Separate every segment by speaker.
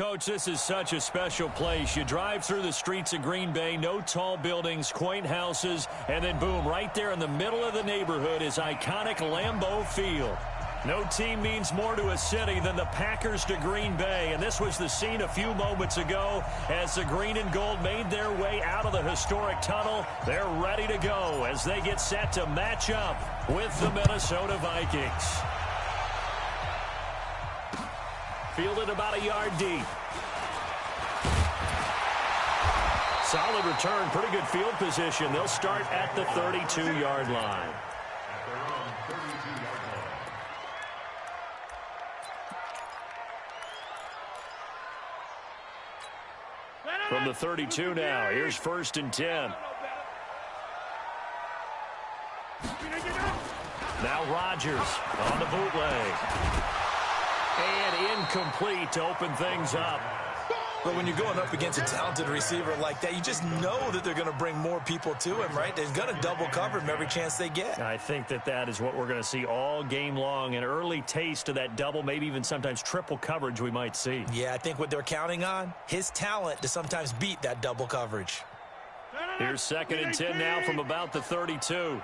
Speaker 1: Coach, this is such a special place. You drive through the streets of Green Bay, no tall buildings, quaint houses, and then boom, right there in the middle of the neighborhood is iconic Lambeau Field. No team means more to a city than the Packers to Green Bay, and this was the scene a few moments ago as the green and gold made their way out of the historic tunnel. They're ready to go as they get set to match up with the Minnesota Vikings. Fielded about a yard deep. Solid return, pretty good field position. They'll start at the 32-yard line. From the 32 now, here's 1st and 10. Now Rodgers on the bootleg. And incomplete to open things up.
Speaker 2: But when you're going up against a talented receiver like that, you just know that they're going to bring more people to him, right? They're going to double cover him every chance they get.
Speaker 1: I think that is what we're going to see all game long. An early taste of that double, maybe even sometimes triple coverage we might see.
Speaker 2: Yeah, I think what they're counting on, his talent to sometimes beat that double coverage.
Speaker 1: Here's 2nd and 10 now from about the 32.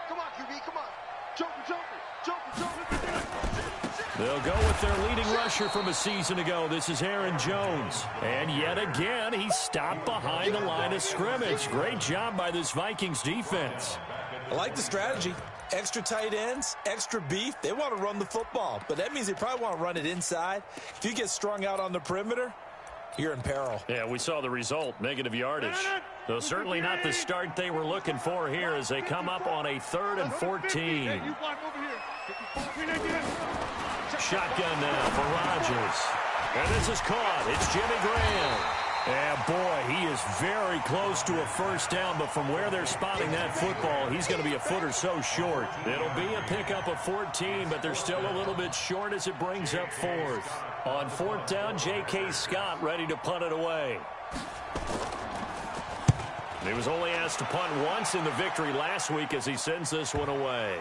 Speaker 3: Come on, QB, come on. Jump.
Speaker 1: They'll go with their leading rusher from a season ago. This is Aaron Jones. And yet again, he stopped behind the line of scrimmage. Great job by this Vikings defense.
Speaker 2: I like the strategy. Extra tight ends, extra beef. They want to run the football, but that means they probably want to run it inside. If you get strung out on the perimeter, you're in peril.
Speaker 1: Yeah, we saw the result, negative yardage. So certainly not the start they were looking for here as they come up on a 3rd and 14. Shotgun now for Rodgers. And this is caught. It's Jimmy Graham. And boy, he is very close to a first down, but from where they're spotting that football, he's going to be a foot or so short. It'll be a pickup of 14, but they're still a little bit short as it brings up 4th. On 4th down, J.K. Scott ready to punt it away. He was only asked to punt once in the victory last week as he sends this one away.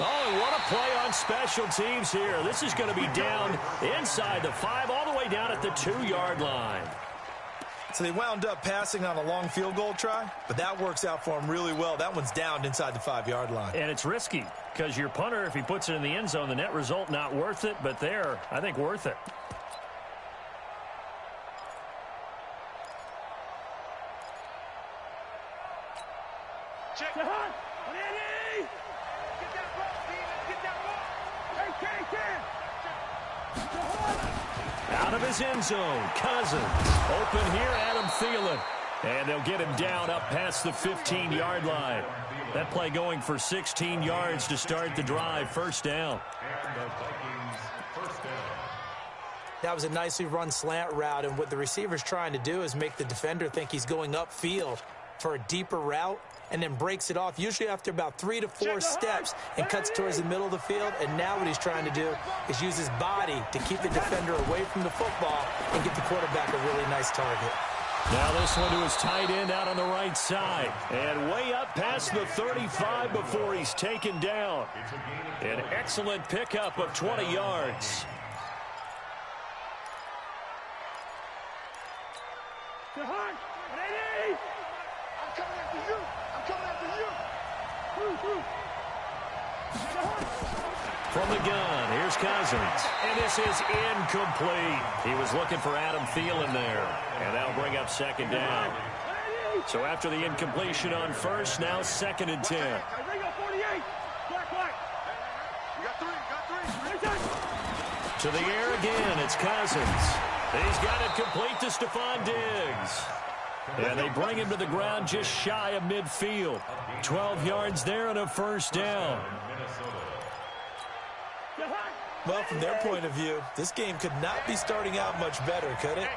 Speaker 1: Oh, and what a play on special teams here. This is going to be down inside the 5, all the way down at the 2-yard line.
Speaker 2: So they wound up passing on a long field goal try, but that works out for them really well. That one's down inside the 5-yard line.
Speaker 1: And it's risky because your punter, if he puts it in the end zone, the net result not worth it, but there, I think worth it.
Speaker 3: Check the hunt.
Speaker 1: Out of his end zone, Cousins. Open here, Adam Thielen. And they'll get him down up past the 15-yard line. That play going for 16 yards to start the drive. 1st down.
Speaker 2: That was a nicely run slant route, and what the receiver's trying to do is make the defender think he's going upfield for a deeper route, and then breaks it off, usually after about 3 to 4 steps, and cuts towards the middle of the field. And now what he's trying to do is use his body to keep the defender away from the football and get the quarterback a really nice target.
Speaker 1: Now this one to his tight end out on the right side. And way up past the 35 before he's taken down. An excellent pickup of 20 yards. From the gun, here's Cousins. And this is incomplete. He was looking for Adam Thielen there. And that'll bring up 2nd down. So after the incompletion on 1st, now 2nd and 10. To the air again, it's Cousins. He's got it complete to Stephon Diggs. And they bring him to the ground just shy of midfield. 12 yards there and a 1st down.
Speaker 2: Well, from their point of view, this game could not be starting out much better, could it?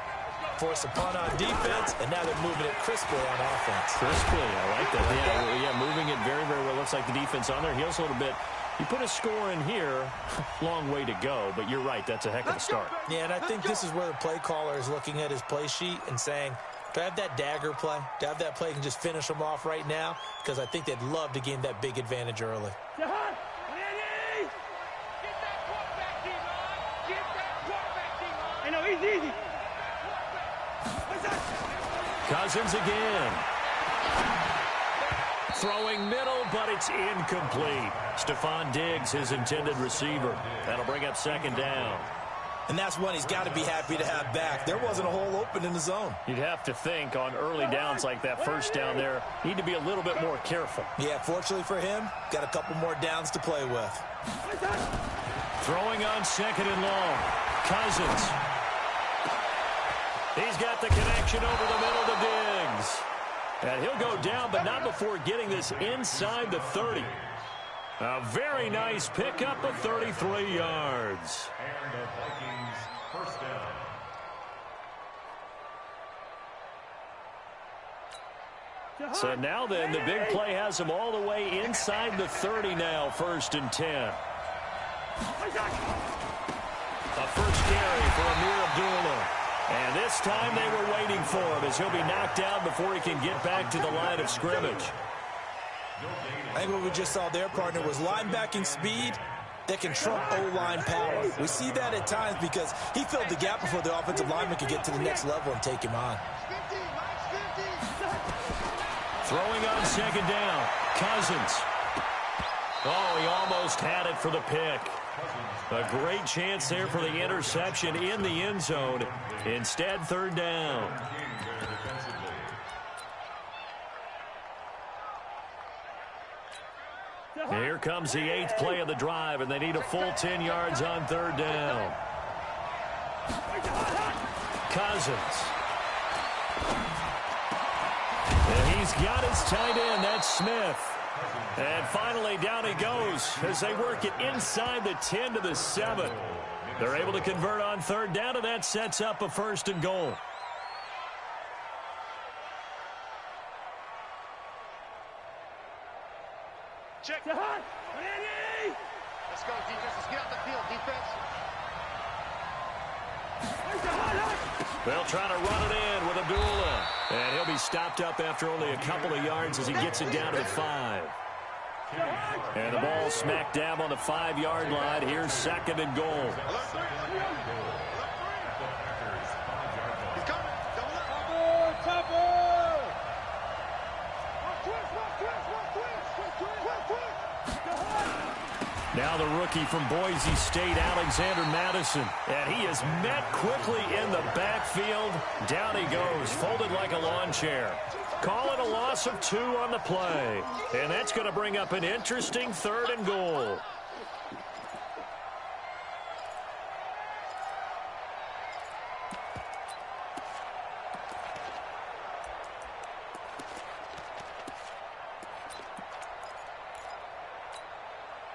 Speaker 2: Force a punt on defense, and now they're moving it crisply on offense.
Speaker 1: Crisply, I like that. Yeah, moving it very, very well. Looks like the defense on their heels a little bit. You put a score in here, long way to go, but you're right, that's a heck of a start.
Speaker 2: Yeah, and I think this is where the play caller is looking at his play sheet and saying, do I have that dagger play? Do I have that play and just finish them off right now? Because I think they'd love to gain that big advantage early.
Speaker 1: Cousins again. Throwing middle, but it's incomplete. Stephon Diggs, his intended receiver. That'll bring up second down.
Speaker 2: And that's one he's got to be happy to have back. There wasn't a hole open in the zone.
Speaker 1: You'd have to think on early downs like that first down there, need to be a little bit more careful.
Speaker 2: Yeah, fortunately for him, got a couple more downs to play with.
Speaker 1: Throwing on second and long. Cousins. He's got the connection over the middle to Diggs. And he'll go down, but not before getting this inside the 30. A very nice pickup of 33 yards.
Speaker 4: And the Vikings first down.
Speaker 1: So now then, the big play has him all the way inside the 30 now, 1st and 10. A first carry for Amir Abdullah. And this time they were waiting for him as he'll be knocked down before he can get back to the line of scrimmage.
Speaker 2: I think what we just saw there, partner, was linebacking speed that can trump O-line power. We see that at times because he filled the gap before the offensive lineman could get to the next level and take him on.
Speaker 1: Throwing on second down. Cousins. Oh, he almost had it for the pick. A great chance there for the interception in the end zone. Instead, 3rd down. Here comes the 8th play of the drive, and they need a full 10 yards on 3rd down. Cousins. And he's got his tight end. That's Smith. And finally, down he goes as they work it inside the 10 to the 7. They're able to convert on 3rd down, and that sets up a 1st and goal.
Speaker 3: Check. Let's go, defense. Let's get out the field, defense.
Speaker 1: They'll try to run it in with Abdullah. And he'll be stopped up after only a couple of yards as he gets it down to the 5. And the ball smack dab on the 5-yard line. Here's 2nd and goal.
Speaker 3: He's coming.
Speaker 1: Now the rookie from Boise State, Alexander Madison. And he is met quickly in the backfield. Down he goes, folded like a lawn chair. Call it a loss of 2 on the play. And that's going to bring up an interesting 3rd and goal.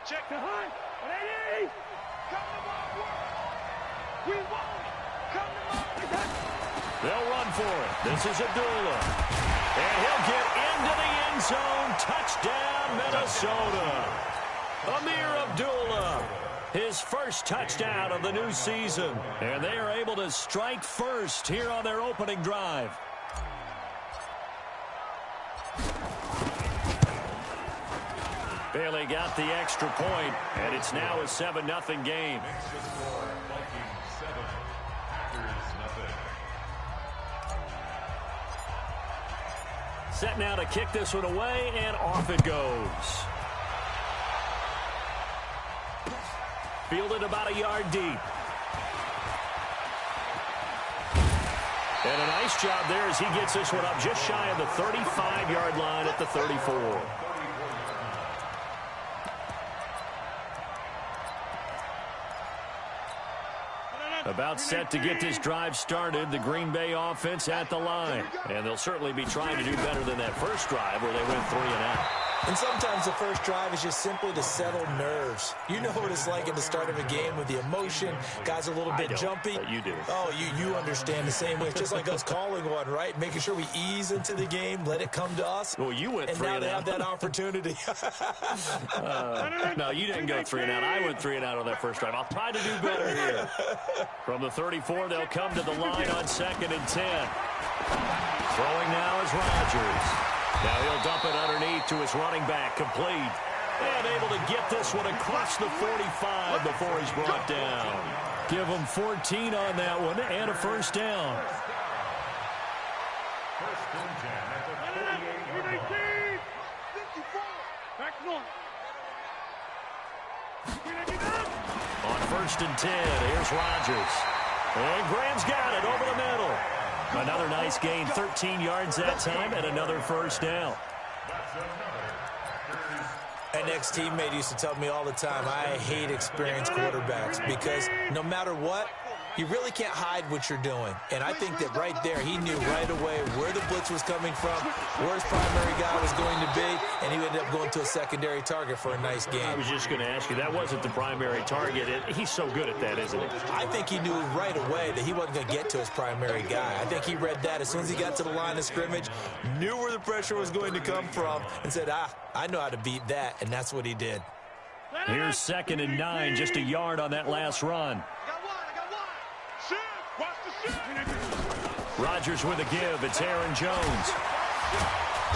Speaker 3: Check the hunt. Ready? Come to my work. We won't. Come to my work.
Speaker 1: They'll run for it. This is Abdullah. And he'll get into the end zone. Touchdown, Minnesota. Amir Abdullah, his first touchdown of the new season. And they are able to strike first here on their opening drive. Bailey got the extra point, and it's now a 7-0 game. Set now to kick this one away, and off it goes. Fielded about a yard deep. And a nice job there as he gets this one up just shy of the 35-yard line at the 34. About set to get this drive started, the Green Bay offense at the line. And they'll certainly be trying to do better than that first drive where they went 3 and out.
Speaker 2: And sometimes the first drive is just simply to settle nerves. You know what it's like at the start of a game with the emotion. Guys are a little bit jumpy.
Speaker 1: But you do.
Speaker 2: Oh, you understand the same way. It's just like us calling one, right? Making sure we ease into the game, let it come to us.
Speaker 1: Well, you went 3 and out.
Speaker 2: And now they have that opportunity.
Speaker 1: No, you didn't go 3 and out. I went 3 and out on that first drive. I'll try to do better here. From the 34, they'll come to the line on 2nd and 10. Throwing now is Rodgers. Now he'll dump it underneath to his running back, complete. And able to get this one across the 45 before he's brought down. Give him 14 on that one and a first down.
Speaker 4: First
Speaker 1: On 1st and 10, here's Rodgers. And Graham's got it over the middle. Another nice gain, 13 yards that time, and another first down.
Speaker 2: An ex-teammate used to tell me all the time, I hate experienced quarterbacks because no matter what, you really can't hide what you're doing. And I think that right there, he knew right away where the blitz was coming from, where his primary guy was going to be, and he ended up going to a secondary target for a nice game.
Speaker 1: I was just going to ask you, that wasn't the primary target. He's so good at that, isn't he?
Speaker 2: I think he knew right away that he wasn't going to get to his primary guy. I think he read that as soon as he got to the line of scrimmage, knew where the pressure was going to come from, and said, I know how to beat that, and that's what he did.
Speaker 1: Here's 2nd and 9, just a yard on that last run. Rodgers with a give. It's Aaron Jones.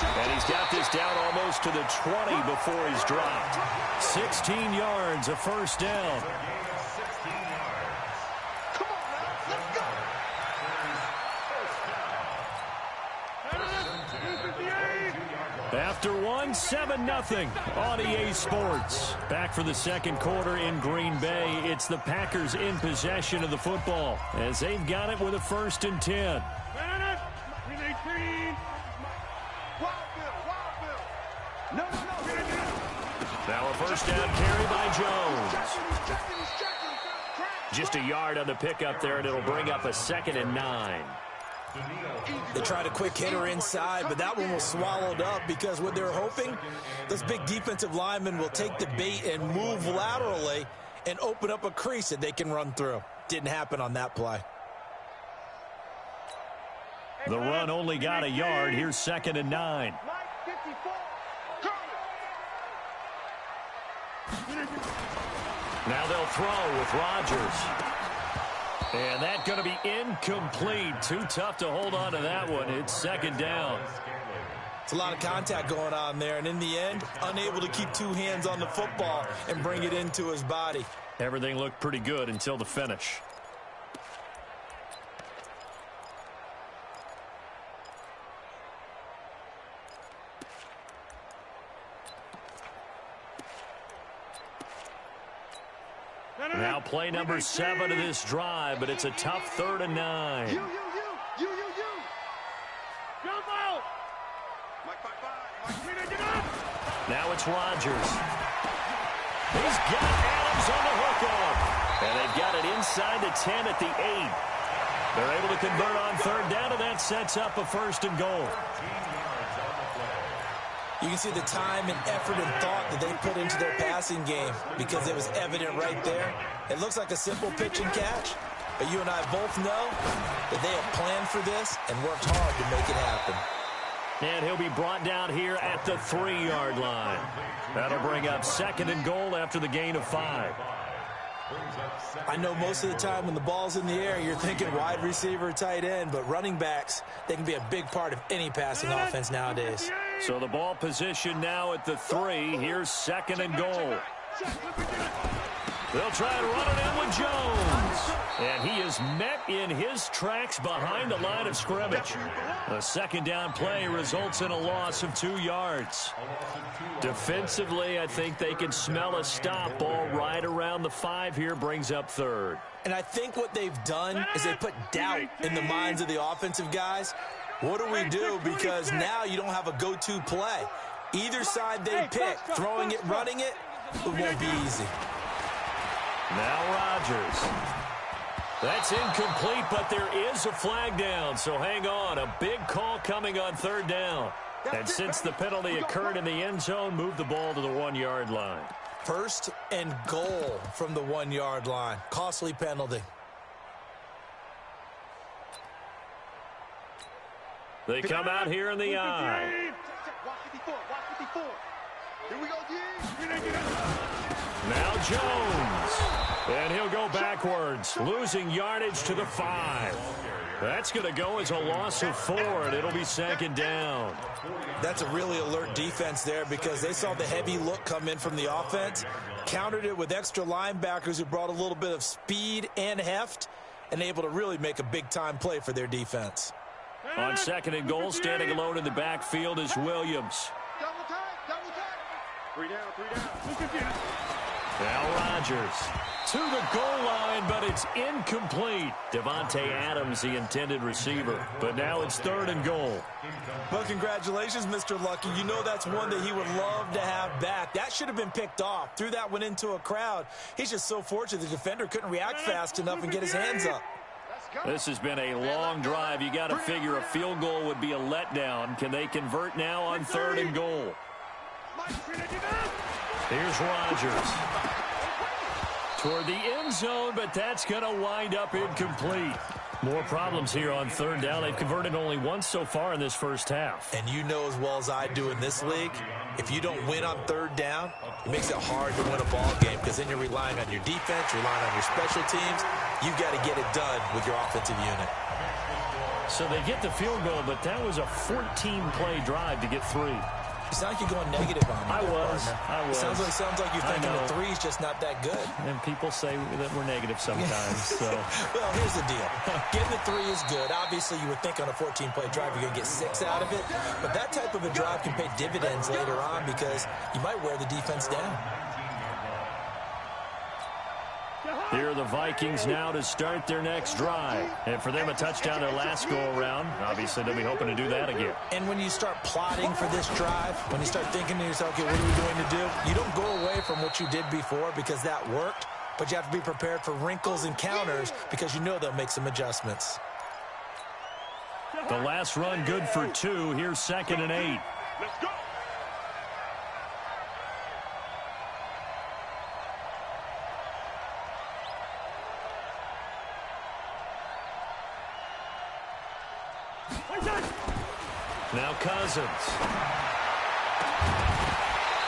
Speaker 1: And he's got this down almost to the 20 before he's dropped. 16 yards, a first down. After one, 7-0 on EA Sports. Back for the second quarter in Green Bay. It's the Packers in possession of the football as they've got it with a 1st and 10. Now a first down carry by Jones. Just a yard on the pickup there, and it'll bring up a 2nd and 9.
Speaker 2: They tried a quick hitter inside, but that one was swallowed up because what they're hoping, those big defensive linemen will take the bait and move laterally and open up a crease that they can run through. Didn't happen on that play.
Speaker 1: The run only got a yard. Here's 2nd and 9. Now they'll throw with Rodgers. And that's going to be incomplete. Too tough to hold on to that one. It's 2nd down.
Speaker 2: It's a lot of contact going on there, and in the end, unable to keep two hands on the football and bring it into his body.
Speaker 1: Everything looked pretty good until the finish. Now play number 7 of this drive, but it's a tough 3rd and 9.
Speaker 3: You. Jump out.
Speaker 1: Now it's Rodgers. He's got Adams on the hook-off. And they've got it inside the 10 at the 8. They're able to convert on 3rd down, and that sets up a 1st and goal.
Speaker 2: You can see the time and effort and thought that they put into their passing game because it was evident right there. It looks like a simple pitch and catch, but you and I both know that they have planned for this and worked hard to make it happen.
Speaker 1: And he'll be brought down here at the 3-yard line. That'll bring up 2nd and goal after the gain of 5.
Speaker 2: I know most of the time when the ball's in the air, you're thinking wide receiver, tight end, but running backs, they can be a big part of any passing offense nowadays.
Speaker 1: So the ball position now at the 3. Here's 2nd and goal. They'll try and run it in with Jones. And he is met in his tracks behind the line of scrimmage. A 2nd down play results in a loss of 2 yards. Defensively, I think they can smell a stop ball right around the 5 here, brings up 3rd.
Speaker 2: And I think what they've done is they put doubt in the minds of the offensive guys. What do we do? Because now you don't have a go-to play. Either side they pick, throwing it, running it, it won't be easy.
Speaker 1: Now Rodgers. That's incomplete, but there is a flag down, so hang on. A big call coming on 3rd down. And since the penalty occurred in the end zone, move the ball to the 1-yard line.
Speaker 2: 1st and goal from the 1-yard line. Costly penalty.
Speaker 1: They come out here in the eye.
Speaker 3: Here we go,
Speaker 1: Now Jones. And he'll go backwards, losing yardage to the 5. That's going to go as a loss of 4, and it'll be 2nd down.
Speaker 2: That's a really alert defense there because they saw the heavy look come in from the offense, countered it with extra linebackers who brought a little bit of speed and heft, and able to really make a big-time play for their defense.
Speaker 1: On second and goal, standing alone in the backfield is Williams.
Speaker 3: Double tight. 3 down.
Speaker 1: Now Rodgers to the goal line, but it's incomplete. Devontae Adams, the intended receiver. But now it's 3rd and goal.
Speaker 2: Well, congratulations, Mr. Lucky. You know that's one that he would love to have back. That should have been picked off. Threw that one into a crowd. He's just so fortunate the defender couldn't react fast enough and get his hands up.
Speaker 1: This has been a long drive. You got to figure a field goal would be a letdown. Can they convert now on 3rd and goal? Here's Rodgers. Toward the end zone, but that's going to wind up incomplete. More problems here on 3rd down. They've converted only once so far in this first half.
Speaker 2: And you know as well as I do in this league, if you don't win on 3rd down, it makes it hard to win a ball game because then you're relying on your defense, relying on your special teams. You've got to get it done with your offensive unit.
Speaker 1: So they get the field goal, but that was a 14-play drive to get 3.
Speaker 2: You sound like you're going negative on me.
Speaker 1: I was.
Speaker 2: It sounds like you're thinking the 3's just not that good.
Speaker 1: And people say that we're negative sometimes. So.
Speaker 2: Well, here's the deal. Getting the 3 is good. Obviously, you would think on a 14-play drive you're going to get 6 out of it. But that type of a drive can pay dividends later on because you might wear the defense down.
Speaker 1: Here are the Vikings now to start their next drive. And for them, a touchdown their last go-around. Obviously, they'll be hoping to do that again.
Speaker 2: And when you start plotting for this drive, when you start thinking to yourself, okay, what are we going to do? You don't go away from what you did before because that worked, but you have to be prepared for wrinkles and counters because you know they'll make some adjustments.
Speaker 1: The last run good for 2. Here's 2nd and 8.
Speaker 3: Let's go.
Speaker 1: Now Cousins.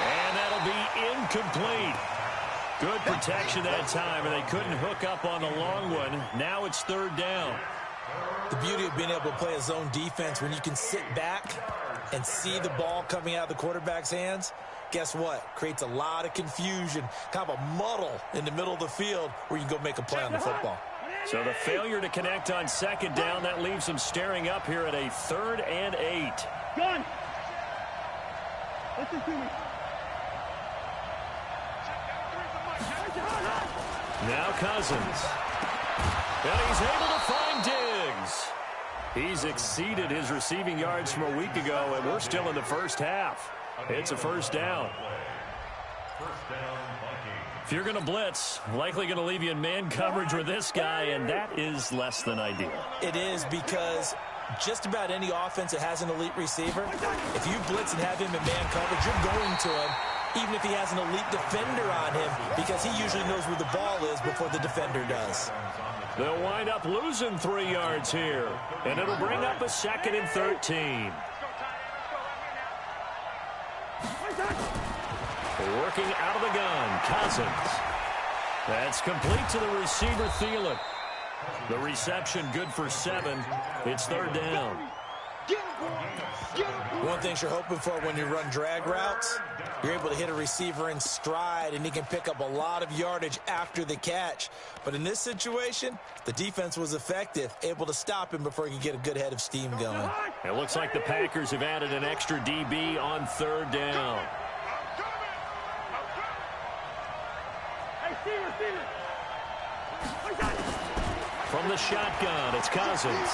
Speaker 1: And that'll be incomplete. Good protection that time, and they couldn't hook up on the long one. Now it's 3rd down.
Speaker 2: The beauty of being able to play a zone defense when you can sit back and see the ball coming out of the quarterback's hands, guess what? Creates a lot of confusion, kind of a muddle in the middle of the field where you can go make a play on the football.
Speaker 1: So the failure to connect on 2nd down, that leaves them staring up here at a 3rd and 8.
Speaker 4: Gun. Listen to me.
Speaker 1: Now Cousins. And he's able to find Diggs. He's exceeded his receiving yards from a week ago, and we're still in the first half. It's a 1st down. If you're going to blitz, likely going to leave you in man coverage with this guy, and that is less than ideal.
Speaker 2: It is because just about any offense that has an elite receiver, if you blitz and have him in man coverage, you're going to him, even if he has an elite defender on him, because he usually knows where the ball is before the defender does.
Speaker 1: They'll wind up losing 3 yards here, and it'll bring up a 2nd and 13. Working out of the gun, Cousins. That's complete to the receiver, Thielen. The reception good for 7. It's 3rd down.
Speaker 2: One thing you're hoping for when you run drag routes, you're able to hit a receiver in stride, and he can pick up a lot of yardage after the catch. But in this situation, the defense was effective, able to stop him before he could get a good head of steam going.
Speaker 1: It looks like the Packers have added an extra DB on 3rd down. From the shotgun, it's Cousins.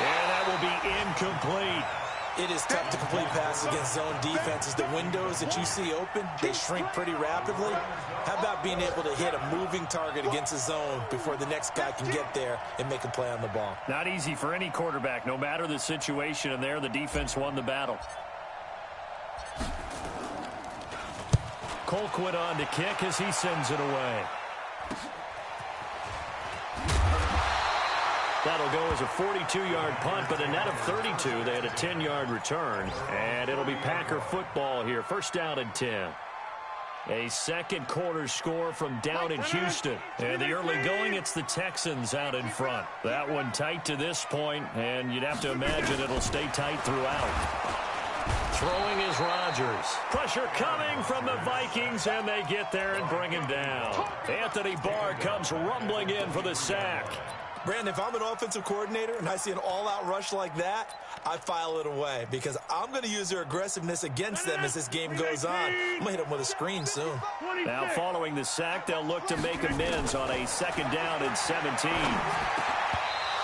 Speaker 1: And that will be incomplete.
Speaker 2: It is tough to complete passes against zone defenses. The windows that you see open, they shrink pretty rapidly. How about being able to hit a moving target against a zone before the next guy can get there and make a play on the ball?
Speaker 1: Not easy for any quarterback, no matter the situation, and there the defense won the battle. Colquitt on to kick as he sends it away. That'll go as a 42-yard punt, but a net of 32. They had a 10-yard return, and it'll be Packer football here. 1st down and 10. A second quarter score from down in Houston. And the early going, it's the Texans out in front. That one tight to this point, and you'd have to imagine it'll stay tight throughout. Throwing is Rodgers. Pressure coming from the Vikings, and they get there and bring him down. Anthony Barr comes rumbling in for the sack.
Speaker 2: Brandon, if I'm an offensive coordinator and I see an all-out rush like that, I file it away because I'm going to use their aggressiveness against them as this game goes on. I'm going to hit them with a screen soon.
Speaker 1: Now following the sack, they'll look to make amends on a 2nd down and 17.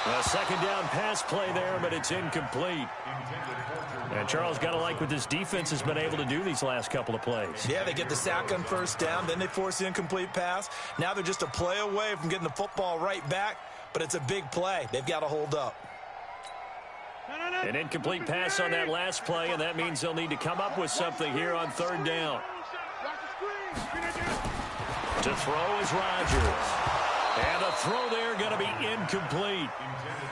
Speaker 1: A 2nd down pass play there, but it's incomplete. And Charles, got to like what this defense has been able to do these last couple of plays.
Speaker 2: Yeah, they get the sack on 1st down, then they force the incomplete pass. Now they're just a play away from getting the football right back, but it's a big play. They've got to hold up.
Speaker 1: An incomplete pass on that last play, and that means they'll need to come up with something here on 3rd down. To throw is Rodgers. And the throw there going to be incomplete.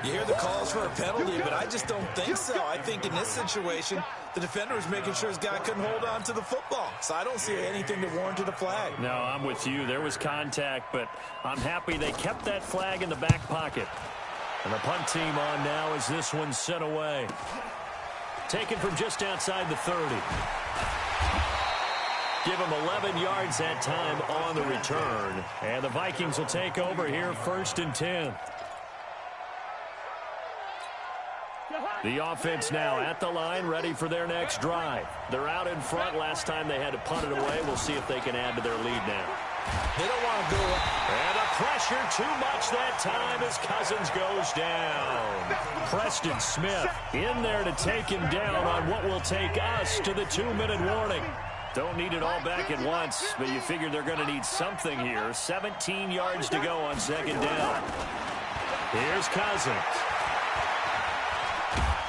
Speaker 2: You hear the calls for a penalty, but I just don't think so. I think in this situation, the defender was making sure his guy couldn't hold on to the football. So I don't see anything that warranted a flag.
Speaker 1: No, I'm with you. There was contact, but I'm happy they kept that flag in the back pocket. And the punt team on now as this one's sent away. Taken from just outside the 30. Give them 11 yards that time on the return. And the Vikings will take over here 1st and 10. The offense now at the line, ready for their next drive. They're out in front. Last time they had to punt it away. We'll see if they can add to their lead now.
Speaker 2: They don't want to go up.
Speaker 1: And the pressure too much that time as Cousins goes down. Preston Smith in there to take him down on what will take us to the 2-minute warning. Don't need it all back at once, but you figure they're going to need something here. 17 yards to go on 2nd down. Here's Cousins.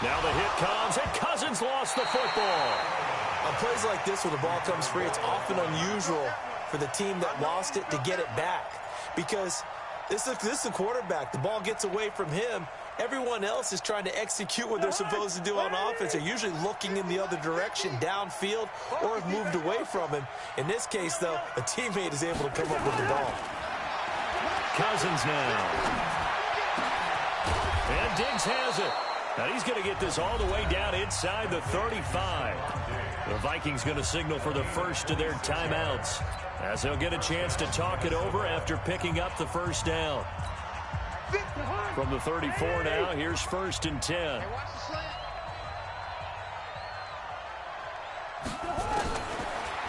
Speaker 1: Now the hit comes, and Cousins lost the football.
Speaker 2: On plays like this where the ball comes free, it's often unusual for the team that lost it to get it back. Because this is the quarterback. The ball gets away from him. Everyone else is trying to execute what they're supposed to do on offense. They're usually looking in the other direction, downfield, or have moved away from him. In this case, though, a teammate is able to come up with the ball.
Speaker 1: Cousins now. And Diggs has it. Now he's going to get this all the way down inside the 35. The Vikings going to signal for the first of their timeouts as they'll get a chance to talk it over after picking up the 1st down. From the 34 now, here's 1st and 10.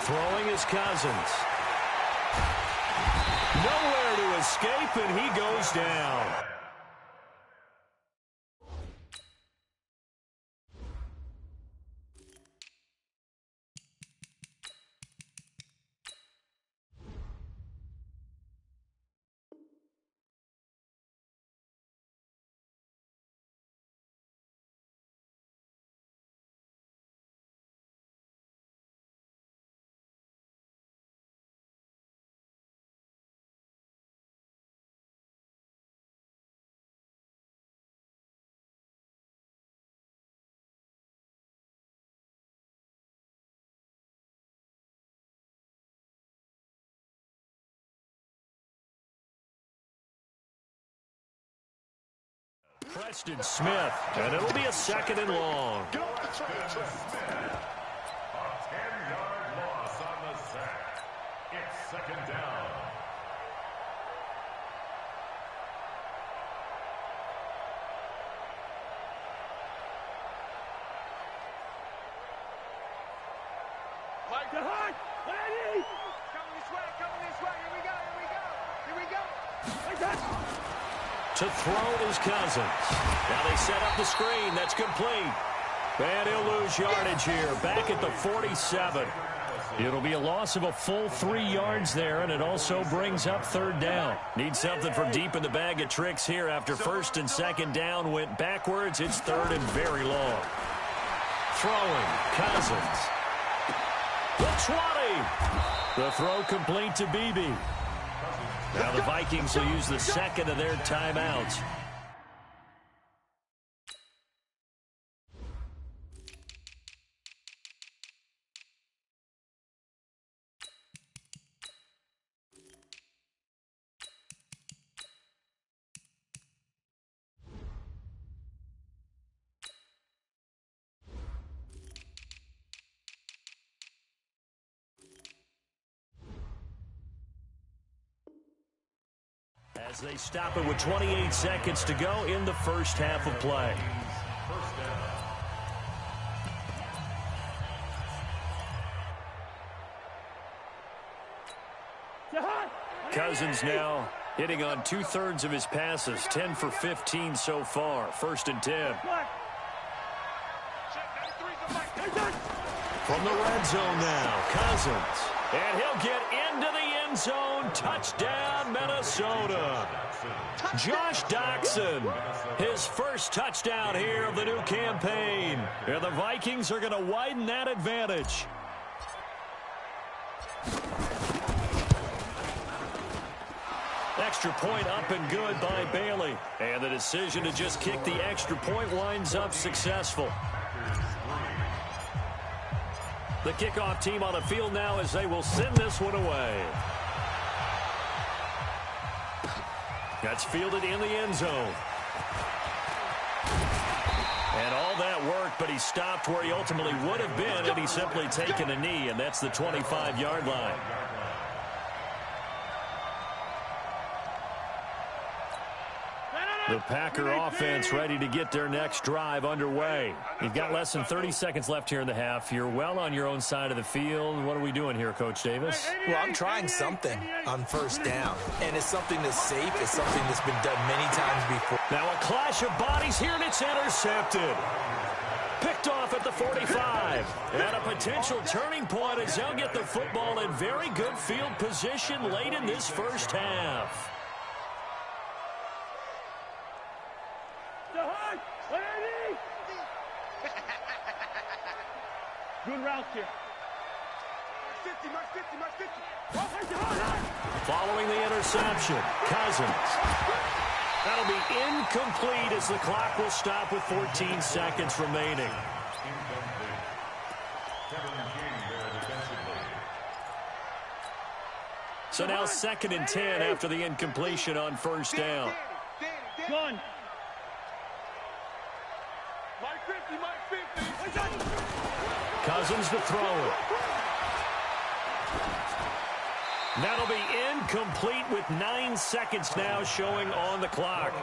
Speaker 1: Throwing is Cousins. Nowhere to escape, and he goes down. Preston Smith, and it'll be a 2nd and long.
Speaker 4: Preston Smith, a 10-yard loss on the sack. It's 2nd down.
Speaker 3: Like the hunt! Ready! Coming this way, here we go, here we go! Like that!
Speaker 1: To throw is Cousins. Now they set up the screen. That's complete. And he'll lose yardage here. Back at the 47. It'll be a loss of a full 3 yards there, and it also brings up 3rd down. Need something from deep in the bag of tricks here after 1st and 2nd down went backwards. It's 3rd and very long. Throwing, Cousins. The 20. The throw complete to Beebe. Now the Vikings will use the 2nd of their timeouts. As they stop it with 28 seconds to go in the first half of play. Cousins now hitting on 2/3 of his passes, 10 for 15 so far. 1st and 10. From the red zone now, Cousins. And he'll get into the end zone. Touchdown, Minnesota. Josh Doxson, his first touchdown here of the new campaign. And the Vikings are going to widen that advantage. Extra point up and good by Bailey. And the decision to just kick the extra point winds up successful. The kickoff team on the field now as they will send this one away. That's fielded in the end zone. And all that work, but he stopped where he ultimately would have been had he simply taken a knee, and that's the 25-yard line. The Packer offense ready to get their next drive underway. You've got less than 30 seconds left here in the half. You're well on your own side of the field. What are we doing here, Coach Davis?
Speaker 2: Well, I'm trying something on 1st down, and it's something that's safe. It's something that's been done many times before.
Speaker 1: Now a clash of bodies here, and it's intercepted. Picked off at the 45. And a potential turning point as they'll get the football in very good field position late in this first half.
Speaker 3: Good route here.
Speaker 1: Following the interception, Cousins. That'll be incomplete as the clock will stop with 14 seconds remaining. So now 2nd and 10 after the incompletion on 1st down.
Speaker 3: Gun.
Speaker 1: Cousins to throw it. That'll be incomplete with 9 seconds now showing on the clock.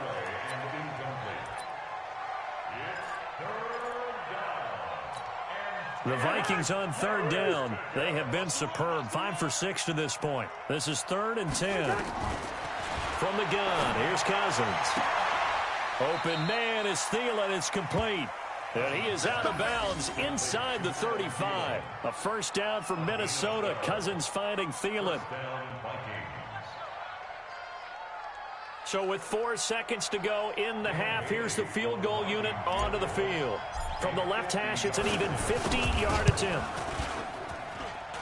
Speaker 1: The Vikings on 3rd down. They have been superb. 5 for 6 to this point. This is 3rd and 10. From the gun, here's Cousins. Open man is Thielen. It's complete. And he is out of bounds inside the 35. A 1st down for Minnesota. Cousins finding Thielen. So with 4 seconds to go in the half, here's the field goal unit onto the field. From the left hash, it's an even 50-yard attempt.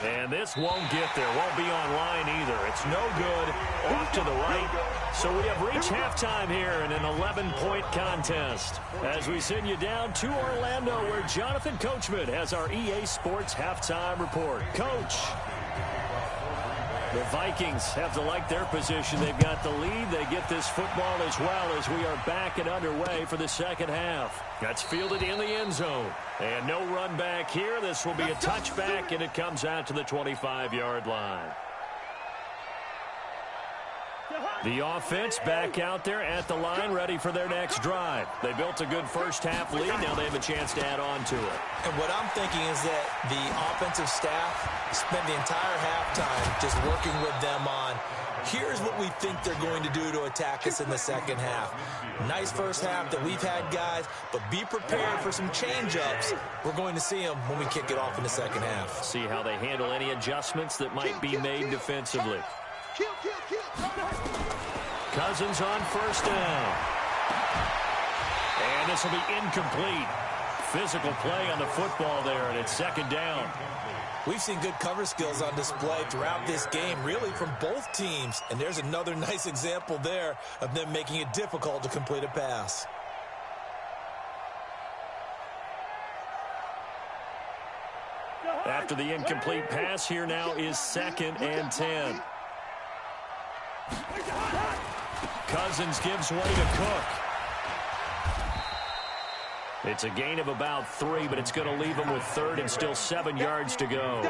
Speaker 1: And this won't get there. Won't be on line either. It's no good. Off to the right. So we have reached halftime here in an 11-point contest. As we send you down to Orlando, where Jonathan Coachman has our EA Sports halftime report. Coach. The Vikings have to like their position. They've got the lead. They get this football as well as we are back and underway for the second half. That's fielded in the end zone. And no run back here. This will be a touchback, and it comes out to the 25-yard line. The offense back out there at the line, ready for their next drive. They built a good first half lead. Now they have a chance to add on to it.
Speaker 2: And what I'm thinking is that the offensive staff spent the entire halftime just working with them on, here's what we think they're going to do to attack us in the second half. Nice first half that we've had, guys, but be prepared for some change-ups. We're going to see them when we kick it off in the second half.
Speaker 1: See how they handle any adjustments that might be made defensively. Cousins on 1st down. And this will be incomplete. Physical play on the football there, and it's 2nd down.
Speaker 2: We've seen good cover skills on display throughout this game, really from both teams. And there's another nice example there of them making it difficult to complete a pass.
Speaker 1: After the incomplete pass, here now is 2nd and 10. Cousins gives way to Cook. It's a gain of about 3, but it's going to leave them with third and still 7 yards to go.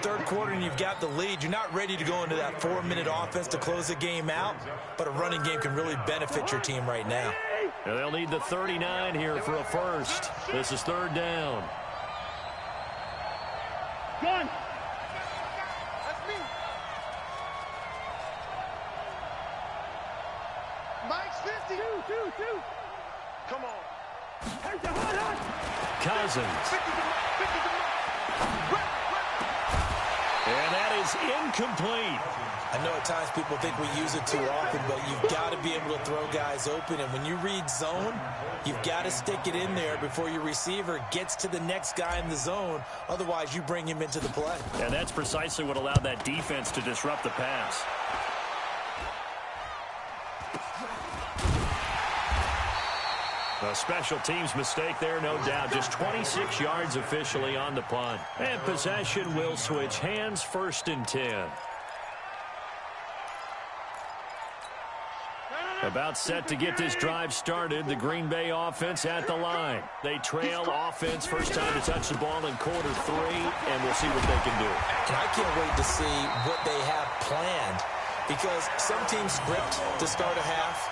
Speaker 2: Third quarter and you've got the lead. You're not ready to go into that 4-minute offense to close the game out, but a running game can really benefit your team right now.
Speaker 1: And they'll need the 39 here for a first. This is third down.
Speaker 3: Gun.
Speaker 5: That's me. Mike's 50.
Speaker 3: Two.
Speaker 5: Come on.
Speaker 3: Hey, the hot.
Speaker 1: Cousins. And that is incomplete.
Speaker 2: I know at times people think we use it too often, but you've got to be able to throw guys open. And when you read zone, you've got to stick it in there before your receiver gets to the next guy in the zone. Otherwise, you bring him into the play.
Speaker 1: And that's precisely what allowed that defense to disrupt the pass. A special teams mistake there, no doubt. Just 26 yards officially on the punt. And possession will switch hands, 1st and 10. About set to get this drive started. The Green Bay offense at the line. They trail offense, first time to touch the ball in quarter 3, and we'll see what they can do.
Speaker 2: And I can't wait to see what they have planned, because some teams script to start a half.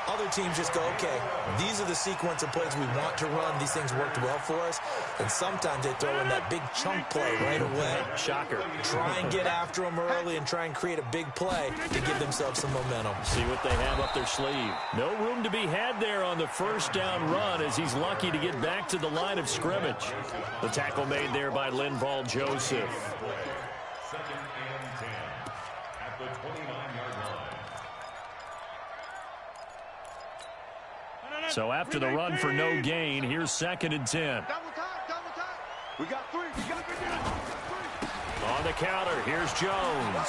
Speaker 2: Other teams just go, okay, these are the sequence of plays we want to run. These things worked well for us. And sometimes they throw in that big chunk play right away.
Speaker 1: Shocker.
Speaker 2: Try and get after them early and try and create a big play to give themselves some momentum.
Speaker 1: See what they have up their sleeve. No room to be had there on the first down run, as he's lucky to get back to the line of scrimmage. The tackle made there by Linval Joseph.
Speaker 4: 2nd and 10 at the 29-yard line.
Speaker 1: So after the run for no gain, here's 2nd and 10.
Speaker 5: Double time. We got 3.
Speaker 1: On the counter, here's Jones.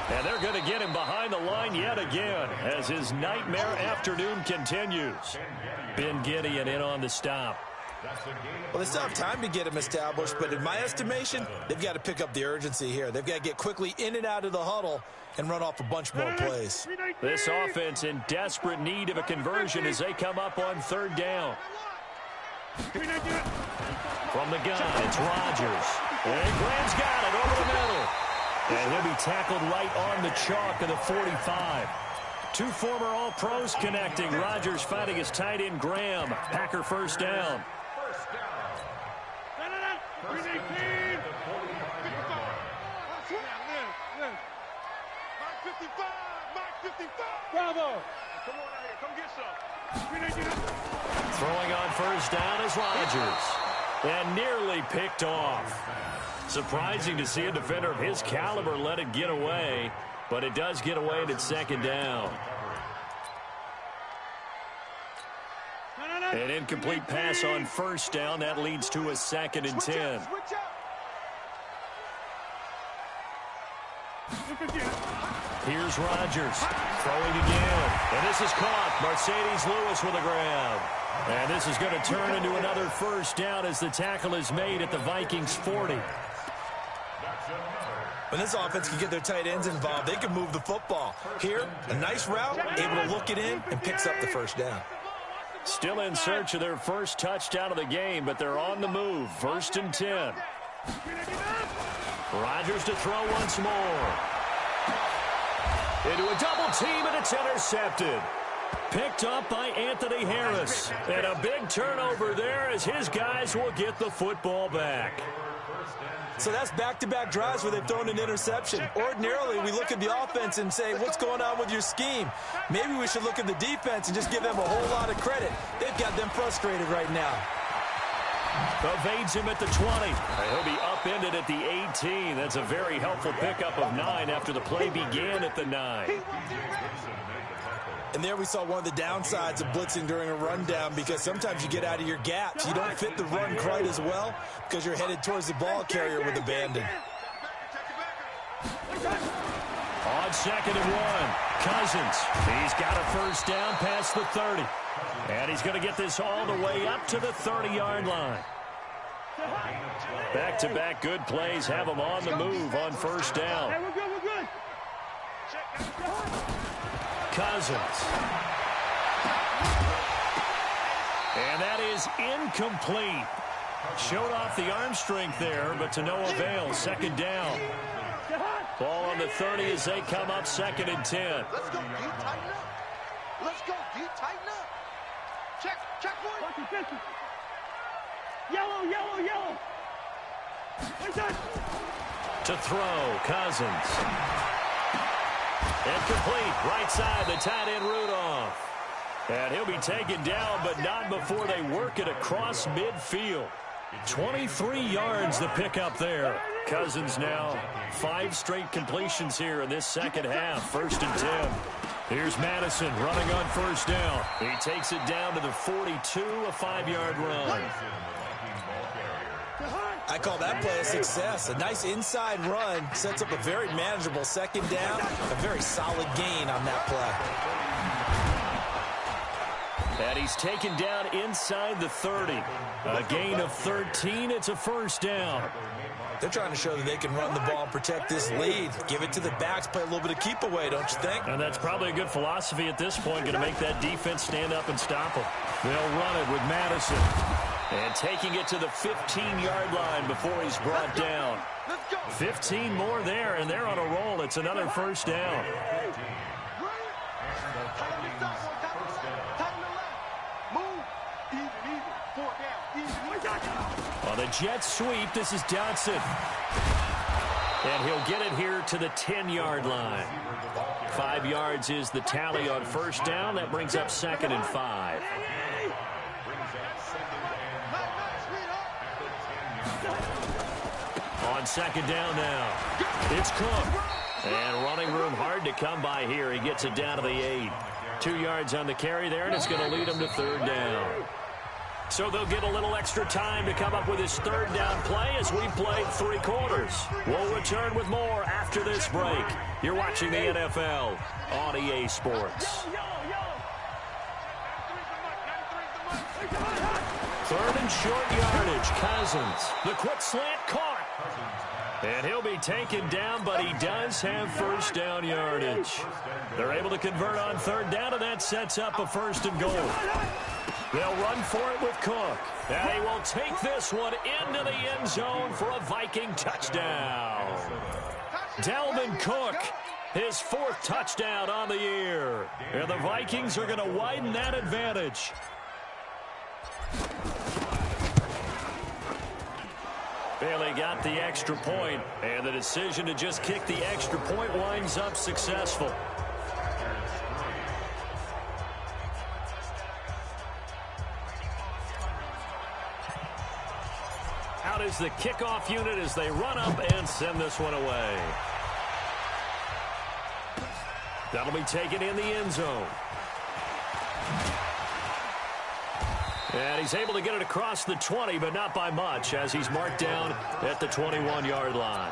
Speaker 1: And they're going to get him behind the line yet again as his nightmare afternoon continues. Ben Gideon in on the stop.
Speaker 2: Well, they still have time to get him established, but in my estimation, they've got to pick up the urgency here. They've got to get quickly in and out of the huddle and run off a bunch more plays.
Speaker 1: This offense in desperate need of a conversion as they come up on 3rd down. From the gun, it's Rodgers. And Graham's got it over the middle. And he'll be tackled right on the chalk of the 45. 2 former All-Pros connecting. Rodgers fighting his tight end Graham. Packer first down.
Speaker 3: Bravo.
Speaker 5: Come on out here. Come get some.
Speaker 1: Throwing on first down is Rodgers. And nearly picked off. Surprising to see a defender of his caliber let it get away, but it does get away and it's 2nd down. An incomplete pass on first down. That leads to a 2nd and 10. Here's Rodgers throwing again. And this is caught. Mercedes Lewis with a grab. And this is going to turn into another first down as the tackle is made at the Vikings 40.
Speaker 2: When this offense can get their tight ends involved, they can move the football. Here, a nice route, able to look it in, and picks up the first down.
Speaker 1: Still in search of their first touchdown of the game, but they're on the move. 1st and 10. Rodgers to throw once more. Into a double team, and it's intercepted. Picked up by Anthony Harris. And a big turnover there as his guys will get the football back.
Speaker 2: So that's back-to-back drives where they've thrown an interception. Ordinarily, we look at the offense and say, what's going on with your scheme? Maybe we should look at the defense and just give them a whole lot of credit. They've got them frustrated right now.
Speaker 1: Evades him at the 20. And he'll be upended at the 18. That's a very helpful pickup of 9 after the play began at the 9.
Speaker 2: And there we saw one of the downsides of blitzing during a rundown, because sometimes you get out of your gaps. You don't fit the run quite as well because you're headed towards the ball carrier with abandon.
Speaker 1: On 2nd and 1, Cousins. He's got a first down past the 30. And he's going to get this all the way up to the 30-yard line. Back-to-back good plays have him on the move on first down.
Speaker 3: Hey, we're good.
Speaker 1: Cousins. And that is incomplete. Showed off the arm strength there, but to no avail. Second down. Ball on the 30 as they come up 2nd and 10.
Speaker 5: Let's go, D. Tighten up. Let's go, D. Tighten up. Check one.
Speaker 3: Yellow, yellow, yellow.
Speaker 1: To throw, Cousins. Incomplete, right side, the tight end Rudolph. And he'll be taken down, but not before they work it across midfield. 23 yards the pickup there. Cousins now 5 straight completions here in this second half. 1st and 10. Here's Madison running on 1st down. He takes it down to the 42, a 5-yard run.
Speaker 2: I call that play a success. A nice inside run sets up a very manageable 2nd down. A very solid gain on that play.
Speaker 1: And he's taken down inside the 30. A gain of 13. It's a 1st down.
Speaker 2: They're trying to show that they can run the ball and protect this lead. Give it to the backs, play a little bit of keep away, don't you think?
Speaker 1: And that's probably a good philosophy at this point, going to make that defense stand up and stop them. They'll run it with Madison. And taking it to the 15-yard line before he's brought down. 15 more there, and they're on a roll. It's another 1st down. On the jet sweep, this is Dotson. And he'll get it here to the 10-yard line. 5 yards is the tally on 1st down. That brings up 2nd and 5. On 2nd down now. It's Cook. And running room hard to come by here. He gets it down to the 8. 2 yards on the carry there, and it's going to lead him to 3rd down. So they'll get a little extra time to come up with his 3rd down play as we played 3 quarters. We'll return with more after this break. You're watching the NFL on EA Sports. 3rd and short yardage. Cousins. The quick slant caught. And he'll be taken down, but he does have 1st down yardage. They're able to convert on 3rd down, and that sets up a 1st and goal. They'll run for it with Cook. And he will take this one into the end zone for a Viking touchdown. Dalvin Cook, his 4th touchdown on the year. And the Vikings are going to widen that advantage. Bailey got the extra point, and the decision to just kick the extra point winds up successful. Out is the kickoff unit as they run up and send this one away. That'll be taken in the end zone. And he's able to get it across the 20, but not by much, as he's marked down at the 21-yard line.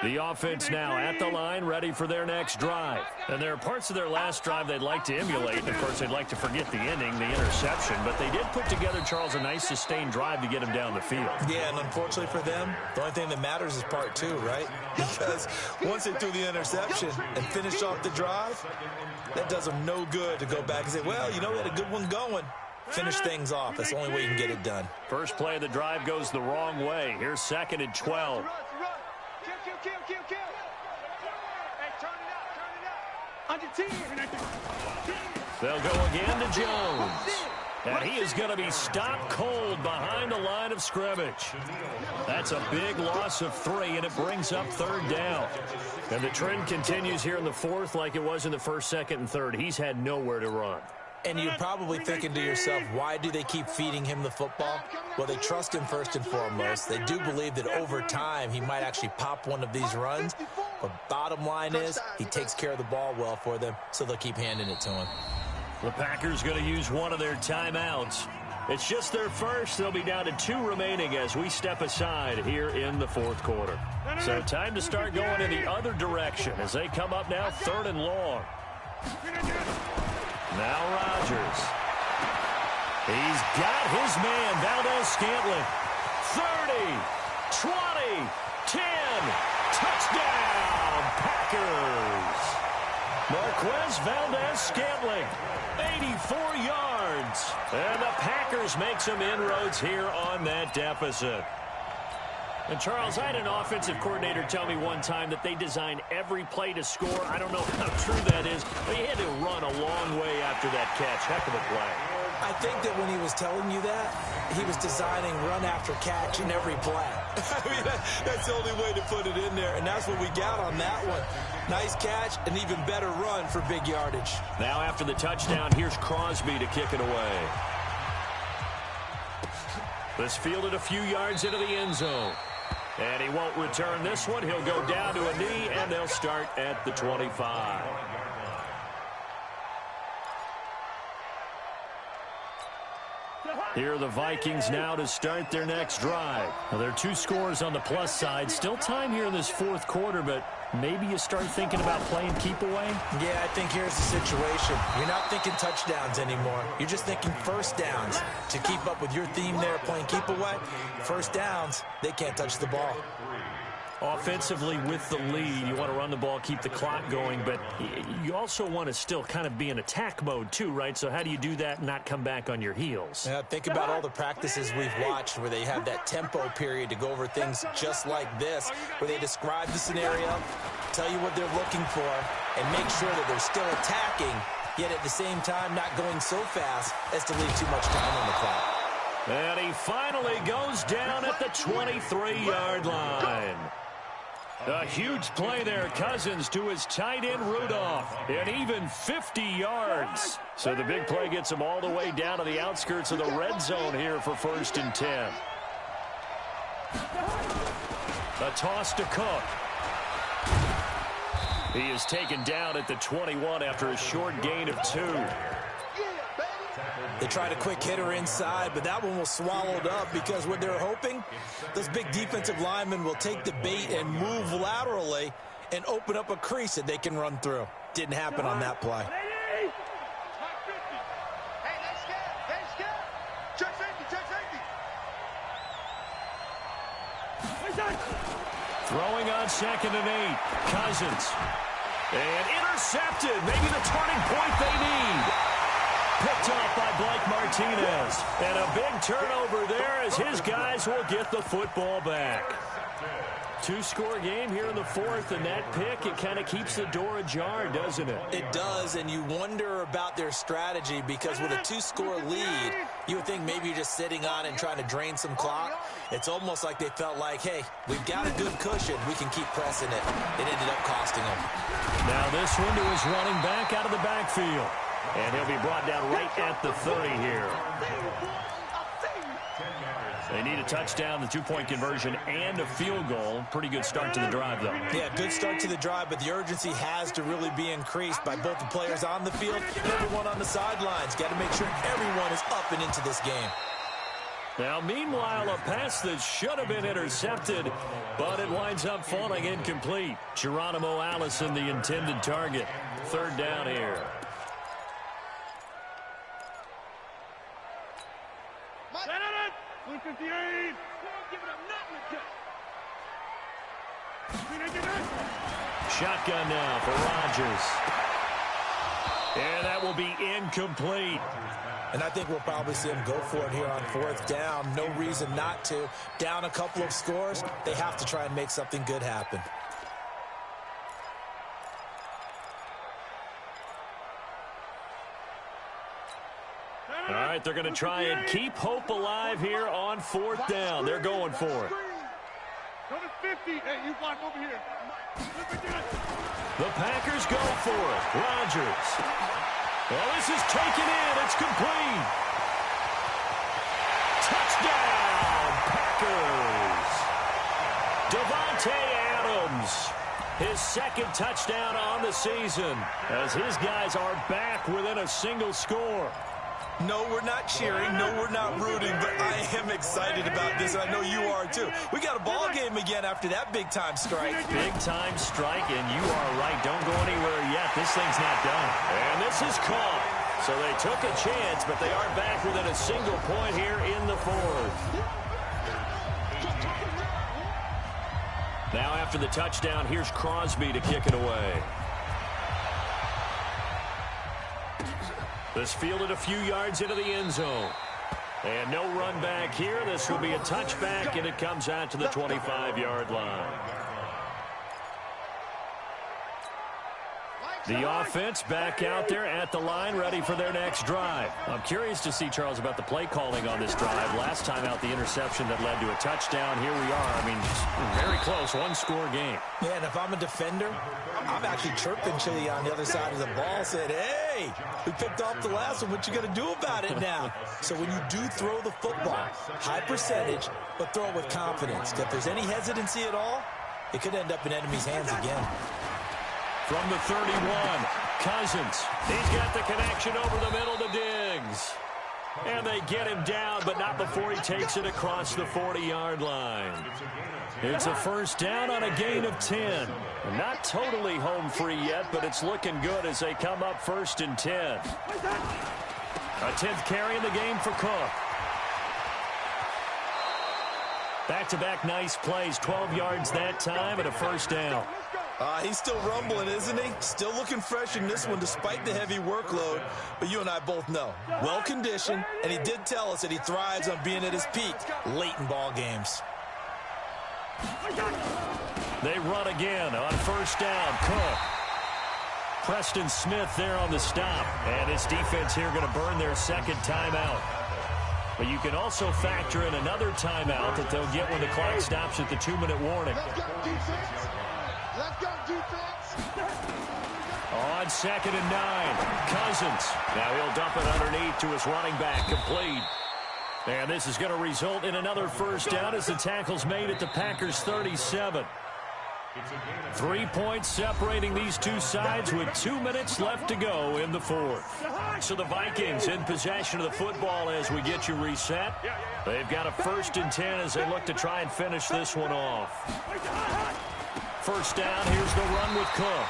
Speaker 1: The offense now at the line, ready for their next drive. And there are parts of their last drive they'd like to emulate. And, of course, they'd like to forget the ending, the interception. But they did put together, Charles, a nice sustained drive to get him down the field.
Speaker 2: Yeah, and unfortunately for them, the only thing that matters is part 2, right? Because once they threw the interception and finished off the drive, that does them no good to go back and say, well, you know, we had a good one going. Finish things off. That's the only way you can get it done.
Speaker 1: First play of the drive goes the wrong way. Here's 2nd and 12.
Speaker 5: Kill. Hey, turn it out. Under 10.
Speaker 1: They'll go again to Jones. And he is going to be stopped cold behind the line of scrimmage. That's a big loss of 3, and it brings up 3rd down. And the trend continues here in the 4th like it was in the 1st, 2nd, and 3rd. He's had nowhere to run.
Speaker 2: And you're probably thinking to yourself, why do they keep feeding him the football? Well, they trust him first and foremost. They do believe that over time he might actually pop one of these runs. But bottom line is he takes care of the ball well for them, so they'll keep handing it to him.
Speaker 1: The Packers going to use one of their timeouts. It's just their first. They'll be down to 2 remaining as we step aside here in the 4th quarter. So time to start going in the other direction as they come up now 3rd and long. Now Rodgers. He's got his man, Valdez-Scantling. 30, 20, 10. Touchdown, Packers. Marquez Valdez-Scantling, 84 yards. And the Packers make some inroads here on that deficit. And, Charles, I had an offensive coordinator tell me one time that they design every play to score. I don't know how true that is, but he had to run a long way after that catch. Heck of a play.
Speaker 2: I think that when he was telling you that, he was designing run after catch in every play. I mean, that's the only way to put it in there, and that's what we got on that one. Nice catch, an even better run for big yardage.
Speaker 1: Now after the touchdown, here's Crosby to kick it away. This fielded a few yards into the end zone. And he won't return this one. He'll go down to a knee, and they'll start at the 25. Here are the Vikings now to start their next drive. Now, there are 2 scores on the plus side. Still time here in this fourth quarter, but maybe you start thinking about playing keep away?
Speaker 2: Yeah, I think here's the situation. You're not thinking touchdowns anymore. You're just thinking first downs. To keep up with your theme there, playing keep away, first downs, they can't touch the ball.
Speaker 1: Offensively with the lead, you want to run the ball, keep the clock going, but you also want to still kind of be in attack mode too, right? So how do you do that and not come back on your heels?
Speaker 2: Yeah, think about all the practices we've watched where they have that tempo period to go over things just like this, where they describe the scenario, tell you what they're looking for, and make sure that they're still attacking, yet at the same time not going so fast as to leave too much time on the clock.
Speaker 1: And he finally goes down at the 23-yard line. A huge play there, Cousins to his tight end Rudolph, and even 50 yards. So the big play gets him all the way down to the outskirts of the red zone here for 1st and 10. A toss to Cook. He is taken down at the 21 after a short gain of 2.
Speaker 2: They tried a quick hitter inside, but that one was swallowed up because what they're hoping, those big defensive linemen will take the bait and move laterally and open up a crease that they can run through. Didn't happen on that play.
Speaker 5: Hey, they scared. Check safety.
Speaker 1: Throwing on 2nd and 8. Cousins. And intercepted. Maybe the turning point they need. Picked off by Blake Martinez. And a big turnover there as his guys will get the football back. 2-score game here in the 4th, and that pick, it kind of keeps the door ajar, doesn't it?
Speaker 2: It does, and you wonder about their strategy because with a 2-score lead, you would think maybe you're just sitting on and trying to drain some clock. It's almost like they felt like, hey, we've got a good cushion. We can keep pressing it. It ended up costing them.
Speaker 1: Now this one to his running back out of the backfield. And he'll be brought down right at the 30 here. They need a touchdown, the 2-point conversion, and a field goal. Pretty good start to the drive, though.
Speaker 2: Yeah, good start to the drive, but the urgency has to really be increased by both the players on the field and everyone on the sidelines. Got to make sure everyone is up and into this game.
Speaker 1: Now, meanwhile, a pass that should have been intercepted, but it winds up falling incomplete. Geronimo Allison, the intended target. 3rd down here. Shotgun now for Rodgers. And that will be incomplete.
Speaker 2: And I think we'll probably see him go for it here on 4th down. No reason not to. Down a couple of scores, they have to try and make something good happen.
Speaker 1: All right, they're going to try and keep hope alive here on 4th down. They're going for it.
Speaker 3: Go to 50. Hey, you block over here.
Speaker 1: The Packers go for it. Rodgers. Well, this is taken in. It's complete. Touchdown, Packers. Devontae Adams. His 2nd touchdown on the season as his guys are back within a single score.
Speaker 2: No, we're not cheering. No, we're not rooting, but I am excited about this. I know you are, too. We got a ball game again after that big-time strike.
Speaker 1: Big-time strike, and you are right. Don't go anywhere yet. This thing's not done. And this is caught. So they took a chance, but they are back within a single point here in the fourth. Now after the touchdown, here's Crosby to kick it away. This fielded a few yards into the end zone. And no run back here. This will be a touchback, and it comes out to the 25-yard line. The offense back out there at the line, ready for their next drive. I'm curious to see, Charles, about the play calling on this drive. Last time out, the interception that led to a touchdown. Here we are. I mean, very close, one-score game.
Speaker 2: Yeah, and if I'm a defender, I'm actually chirping Chili on the other side of the ball, saying, hey, we picked off the last one. What you going to do about it now? So when you do throw the football, high percentage, but throw it with confidence. If there's any hesitancy at all, it could end up in enemy's hands again.
Speaker 1: From the 31, Cousins. He's got the connection over the middle to Diggs. And they get him down, but not before he takes it across the 40-yard line. It's a first down on a gain of 10. Not totally home free yet, but it's looking good as they come up 1st and 10. A 10th carry in the game for Cook. Back-to-back nice plays, 12 yards that time and a first down.
Speaker 6: He's still rumbling, isn't he? Still looking fresh in this one despite the heavy workload. But you and I both know, well-conditioned, and he did tell us that he thrives on being at his peak late in ball games.
Speaker 1: They run again on first down. Cook. Preston Smith there on the stop. And his defense here going to burn their second timeout. But you can also factor in another timeout that they'll get when the clock stops at the 2-minute warning.
Speaker 5: Let's go, defense. Let's go, defense.
Speaker 1: On 2nd and 9, Cousins. Now he'll dump it underneath to his running back, complete. And this is going to result in another first down as the tackle's made at the Packers' 37. 3 points separating these two sides with 2 minutes left to go in the fourth. So the Vikings in possession of the football as we get you reset. They've got a 1st and 10 as they look to try and finish this one off. First down, here's the run with Cook.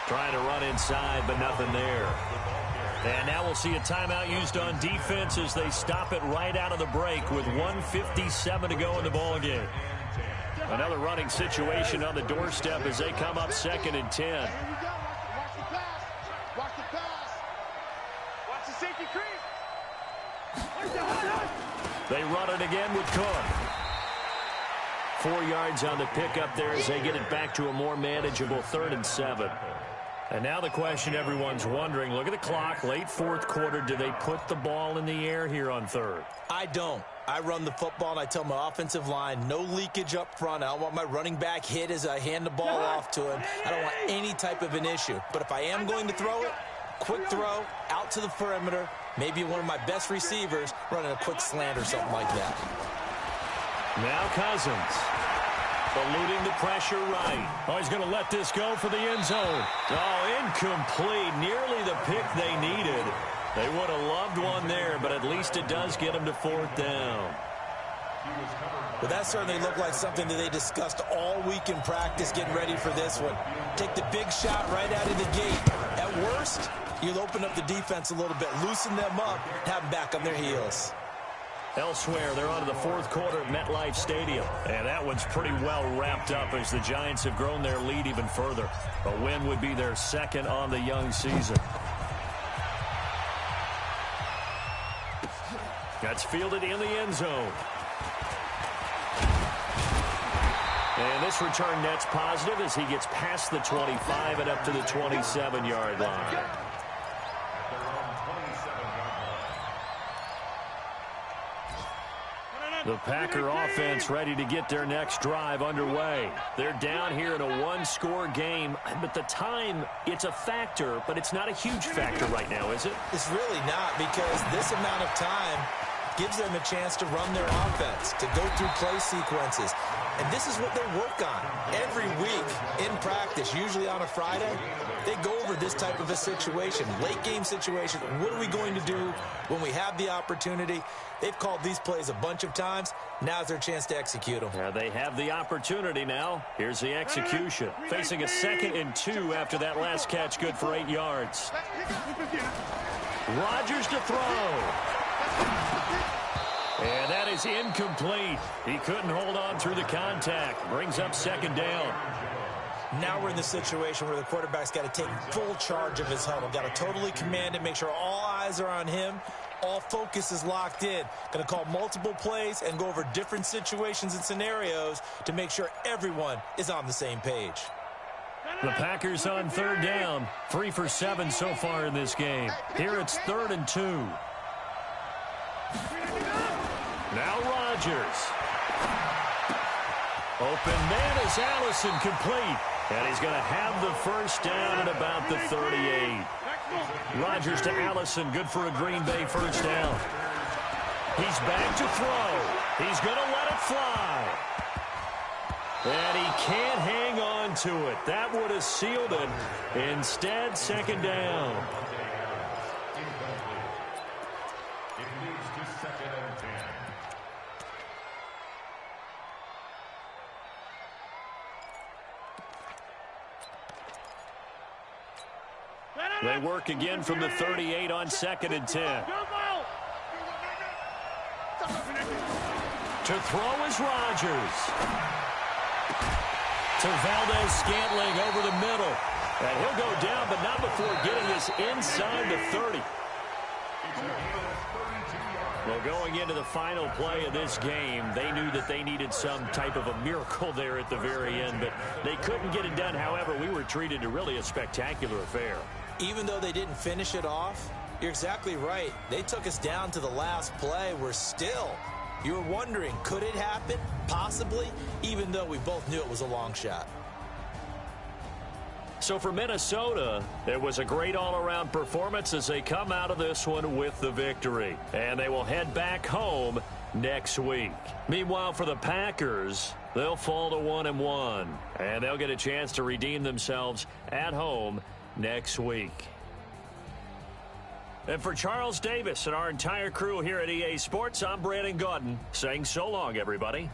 Speaker 1: Trying to run inside, but nothing there. And now we'll see a timeout used on defense as they stop it right out of the break with 1:57 to go in the ballgame. Another running situation on the doorstep as they come up 2nd and 10.
Speaker 5: Here we go. Watch the pass. Watch the pass.
Speaker 3: Watch the safety creep.
Speaker 1: They run it again with Cook. 4 yards on the pickup there as they get it back to a more manageable 3rd and 7. And now the question everyone's wondering, look at the clock, late fourth quarter, do they put the ball in the air here on 3rd?
Speaker 2: I don't. I run the football, and I tell my offensive line, no leakage up front. I don't want my running back hit as I hand the ball off to him. I don't want any type of an issue. But if I am going to throw it, quick throw, out to the perimeter, maybe one of my best receivers running a quick slant or something like that.
Speaker 1: Now Cousins. Eluding the pressure right. Oh, he's going to let this go for the end zone. Oh, incomplete. Nearly the pick they needed. They would have loved one there, but at least it does get them to 4th down.
Speaker 2: Well, that certainly looked like something that they discussed all week in practice getting ready for this one. Take the big shot right out of the gate. At worst, you'll open up the defense a little bit, loosen them up, have them back on their heels.
Speaker 1: Elsewhere, they're on to the fourth quarter at MetLife Stadium. And that one's pretty well wrapped up as the Giants have grown their lead even further. A win would be their 2nd on the young season. That's fielded in the end zone. And this return net's positive as he gets past the 25 and up to the 27-yard line. The Packer offense ready to get their next drive underway. They're down here in a 1-score game, but the time, it's a factor, but it's not a huge factor right now, is it?
Speaker 2: It's really not, because this amount of time gives them a chance to run their offense, to go through play sequences. And this is what they work on every week in practice, usually on a Friday. They go over this type of a situation, late game situation. What are we going to do when we have the opportunity? They've called these plays a bunch of times. Now's their chance to execute them.
Speaker 1: Yeah, they have the opportunity now. Here's the execution. Facing a 2nd and 2 after that last catch, good for 8 yards. Rodgers to throw. And that is incomplete. He couldn't hold on through the contact. Brings up second down.
Speaker 6: Now we're in the situation where the quarterback's got to take full charge of his huddle. Got to totally command it, make sure all eyes are on him. All focus is locked in. Going to call multiple plays and go over different situations and scenarios to make sure everyone is on the same page.
Speaker 1: The Packers on third down. 3 for 7 so far in this game. Here it's 3rd and 2. Now Rodgers. Open man is Allison, complete. And he's going to have the first down at about the 38. Rodgers to Allison, good for a Green Bay first down. He's back to throw. He's going to let it fly. And he can't hang on to it. That would have sealed it. Instead, second down.
Speaker 4: It leads to 2nd and 10.
Speaker 1: They work again from the 38 on 2nd and 10. To throw is Rodgers. To Valdez-Scantling over the middle. And he'll go down, but not before getting us inside the 30. Well, going into the final play of this game, they knew that they needed some type of a miracle there at the very end, but they couldn't get it done. However, we were treated to really a spectacular affair.
Speaker 6: Even though they didn't finish it off, you're exactly right. They took us down to the last play. We're still, you were wondering, could it happen? Possibly, even though we both knew it was a long shot.
Speaker 1: So for Minnesota, it was a great all-around performance as they come out of this one with the victory. And they will head back home next week. Meanwhile, for the Packers, they'll fall to 1-1. And they'll get a chance to redeem themselves at home next week. And for Charles Davis and our entire crew here at EA Sports, I'm Brandon Gaudin saying so long, everybody.